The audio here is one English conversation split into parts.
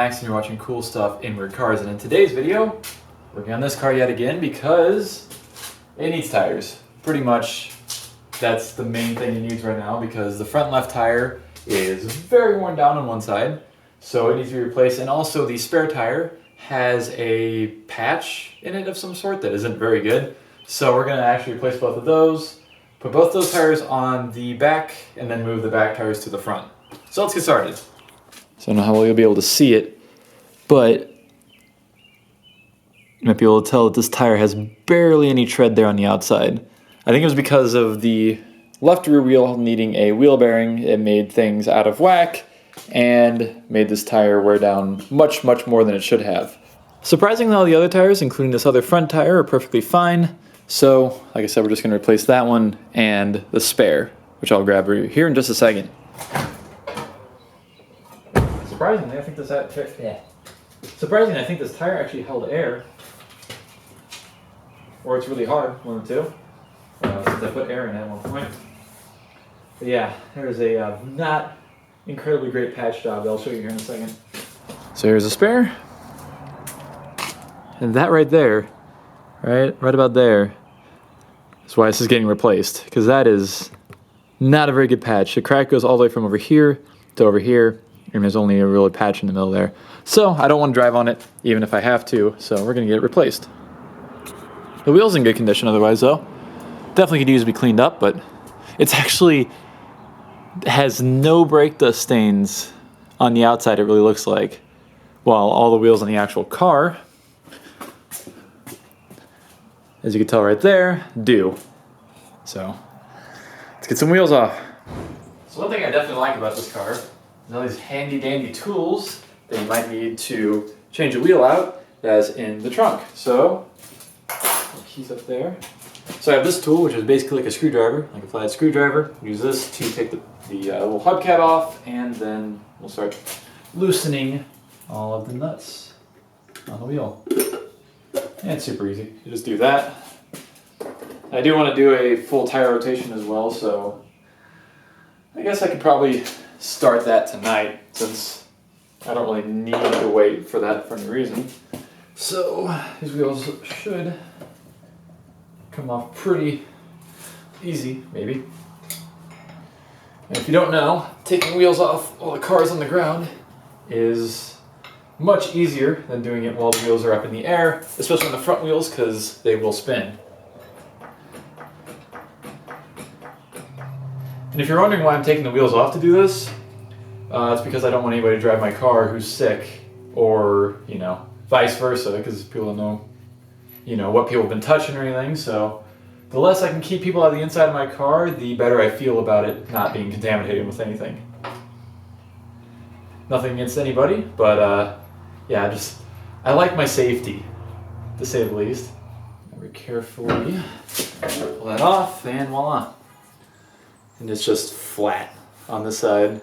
Max and you're watching Cool Stuff in Weird Cars, and in today's video, working on this car yet again because it needs tires. Pretty much that's the main thing it needs right now because the front left tire is very worn down on one side, so it needs to be replaced, and also the spare tire has a patch in it of some sort that isn't very good. So we're going to actually replace both of those, put both those tires on the back, and then move the back tires to the front. So let's get started. So I don't know how well you'll be able to see it, but you might be able to tell that this tire has barely any tread there on the outside. I think it was because of the left rear wheel needing a wheel bearing. It made things out of whack and made this tire wear down much more than it should have. Surprisingly, all the other tires, including this other front tire, are perfectly fine. So, like I said, we're just going to replace that one and the spare, which I'll grab here in just a second. Surprisingly, I think this tire actually held air. Or it's really hard, one of the two. Since I put air in it at one point. But yeah, there's a not incredibly great patch job that I'll show you here in a second. So here's a spare. And that right there, right about there, is why this is getting replaced. Because that is not a very good patch. The crack goes all the way from over here to over here. And there's only a real patch in the middle there. So I don't want to drive on it, even if I have to. So we're going to get it replaced. The wheel's in good condition otherwise, though. Definitely could use to be cleaned up, but it's actually has no brake dust stains on the outside, it really looks like. While all the wheels on the actual car, as you can tell right there, do. So let's get some wheels off. So one thing I definitely like about this car is all these handy dandy tools that you might need to change a wheel out, as in the trunk. So, keys up there. So I have this tool, which is basically like a screwdriver, like a flathead screwdriver. Use this to take the little hubcap off, and then we'll start loosening all of the nuts on the wheel. And it's super easy. You just do that. I do want to do a full tire rotation as well, so I guess I could probably start that tonight, since I don't really need to wait for that for any reason. So these wheels should come off pretty easy, maybe. And if you don't know, taking wheels off while the car is on the ground is much easier than doing it while the wheels are up in the air, especially on the front wheels, because they will spin. And if you're wondering why I'm taking the wheels off to do this, it's because I don't want anybody to drive my car who's sick, or, you know, vice versa, because people don't know, you know, what people have been touching or anything. So the less I can keep people out of the inside of my car, the better I feel about it not being contaminated with anything. Nothing against anybody, but yeah, I like my safety, to say the least. Very carefully pull that off, and voila. And it's just flat on this side.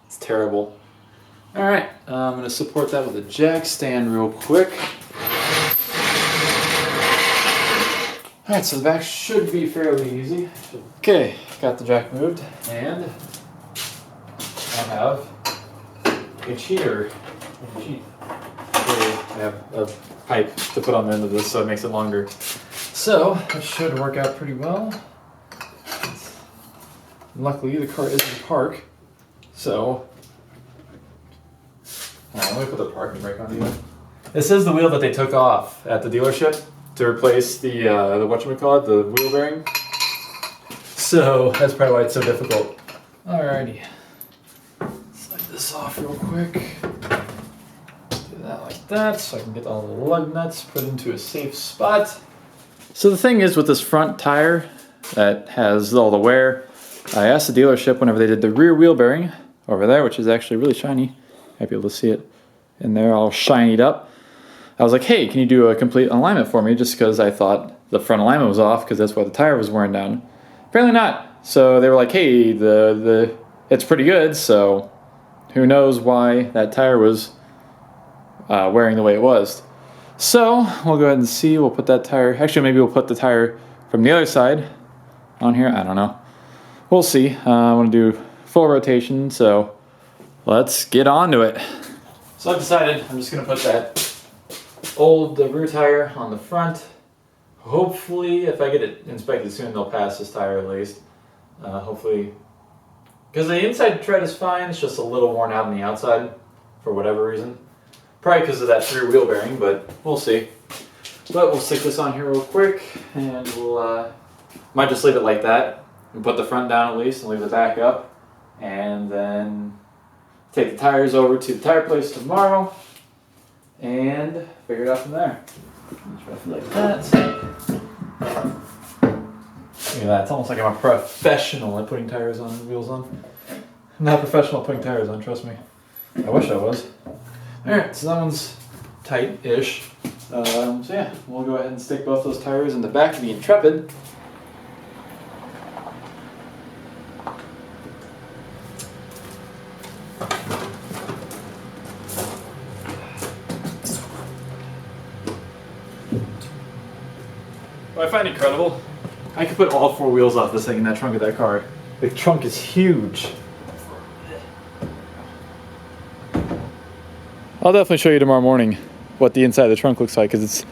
It's terrible. All right, I'm going to support that with a jack stand real quick. All right, so the back should be fairly easy. Okay, got the jack moved, and I have a cheater. I have a pipe to put on the end of this, so it makes it longer. So that should work out pretty well. Luckily, the car is in park, so let me put the parking brake on here. This is the wheel that they took off at the dealership to replace the whatchamacallit, the wheel bearing. So that's probably why it's so difficult. Alrighty. Slide this off real quick. Do that like that, so I can get all the lug nuts put into a safe spot. So the thing is with this front tire that has all the wear, I asked the dealership whenever they did the rear wheel bearing over there, which is actually really shiny. Might be able to see it in there all shinied up. I was like, hey, can you do a complete alignment for me? Just because I thought the front alignment was off, because that's why the tire was wearing down. Apparently not. So they were like, hey, it's pretty good, so who knows why that tire was wearing the way it was. So we'll go ahead and see. We'll put that tire, actually maybe we'll put the tire from the other side on here. I don't know. We'll see. I want to do full rotation, so let's get on to it. So I've decided I'm just going to put that old rear tire on the front. Hopefully, if I get it inspected soon, they'll pass this tire at least. Hopefully, because the inside tread is fine, it's just a little worn out on the outside for whatever reason. Probably because of that rear wheel bearing, but we'll see. But we'll stick this on here real quick, and we'll might just leave it like that and put the front down at least and leave the back up, and then take the tires over to the tire place tomorrow and figure it out from there. Roughly like that. Look at that, it's almost like I'm a professional at putting tires on and wheels on. I'm not professional at putting tires on, trust me. I wish I was. Alright, so that one's tight-ish. So yeah, we'll go ahead and stick both those tires in the back of the Intrepid. What I find incredible, I could put all 4 wheels off this thing in that trunk of that car. The trunk is huge. I'll definitely show you tomorrow morning what the inside of the trunk looks like, because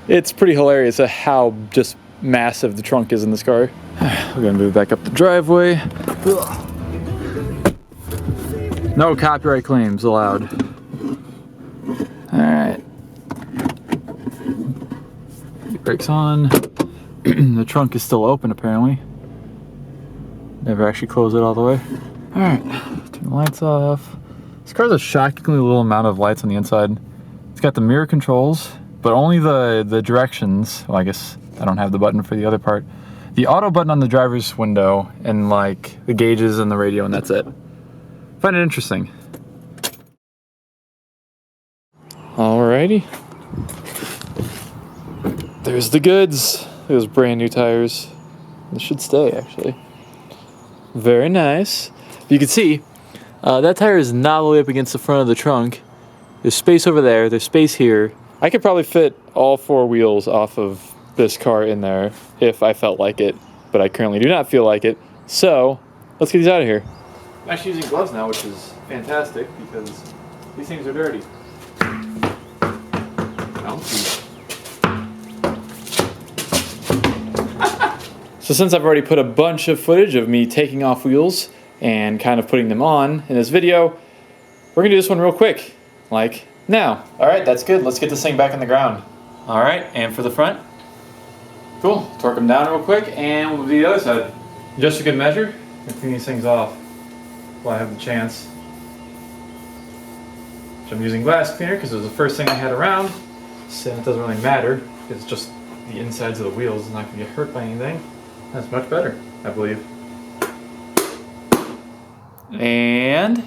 it's pretty hilarious at how just massive the trunk is in this car. We're gonna move back up the driveway. No copyright claims allowed. All right. Brakes on. The trunk is still open apparently. Never actually closed it all the way. All right, turn the lights off. This car has a shockingly little amount of lights on the inside. It's got the mirror controls, but only the directions. Well, I guess I don't have the button for the other part. The auto button on the driver's window, and like the gauges and the radio, and that's it. Find it interesting. Alrighty. There's the goods. Those brand new tires. This should stay actually. Very nice. You can see that tire is not all the way up against the front of the trunk. There's space over there, there's space here. I could probably fit all 4 wheels off of this car in there if I felt like it, but I currently do not feel like it. So, let's get these out of here. I'm actually using gloves now, which is fantastic because these things are dirty. So since I've already put a bunch of footage of me taking off wheels and kind of putting them on in this video, we're gonna do this one real quick, like now. All right, that's good. Let's get this thing back on the ground. All right, and for the front. Cool, torque them down real quick and we'll do the other side. Just a good measure, I'm clean these things off while I have the chance. So I'm using glass cleaner because it was the first thing I had around. So it doesn't really matter, it's just the insides of the wheels is not gonna get hurt by anything. That's much better, I believe. And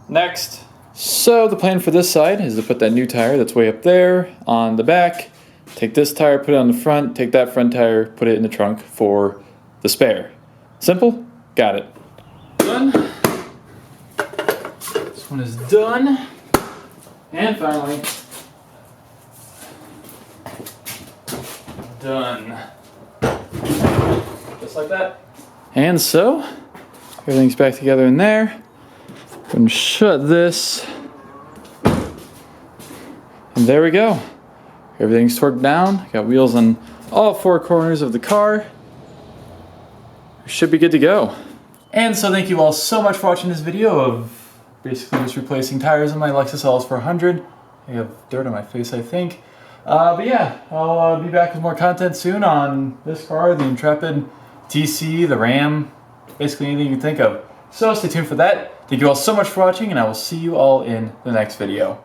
next. So the plan for this side is to put that new tire that's way up there on the back, take this tire, put it on the front, take that front tire, put it in the trunk for the spare. Simple? Got it. Done. This one is done. And finally, done. Just like that. And so, everything's back together in there. Gonna shut this. And there we go. Everything's torqued down. Got wheels on all 4 corners of the car. Should be good to go. And so thank you all so much for watching this video of basically just replacing tires on my Lexus LS400. I have dirt on my face, I think. But yeah, I'll be back with more content soon on this car, the Intrepid TC, the Ram, basically anything you can think of. So stay tuned for that. Thank you all so much for watching, and I will see you all in the next video.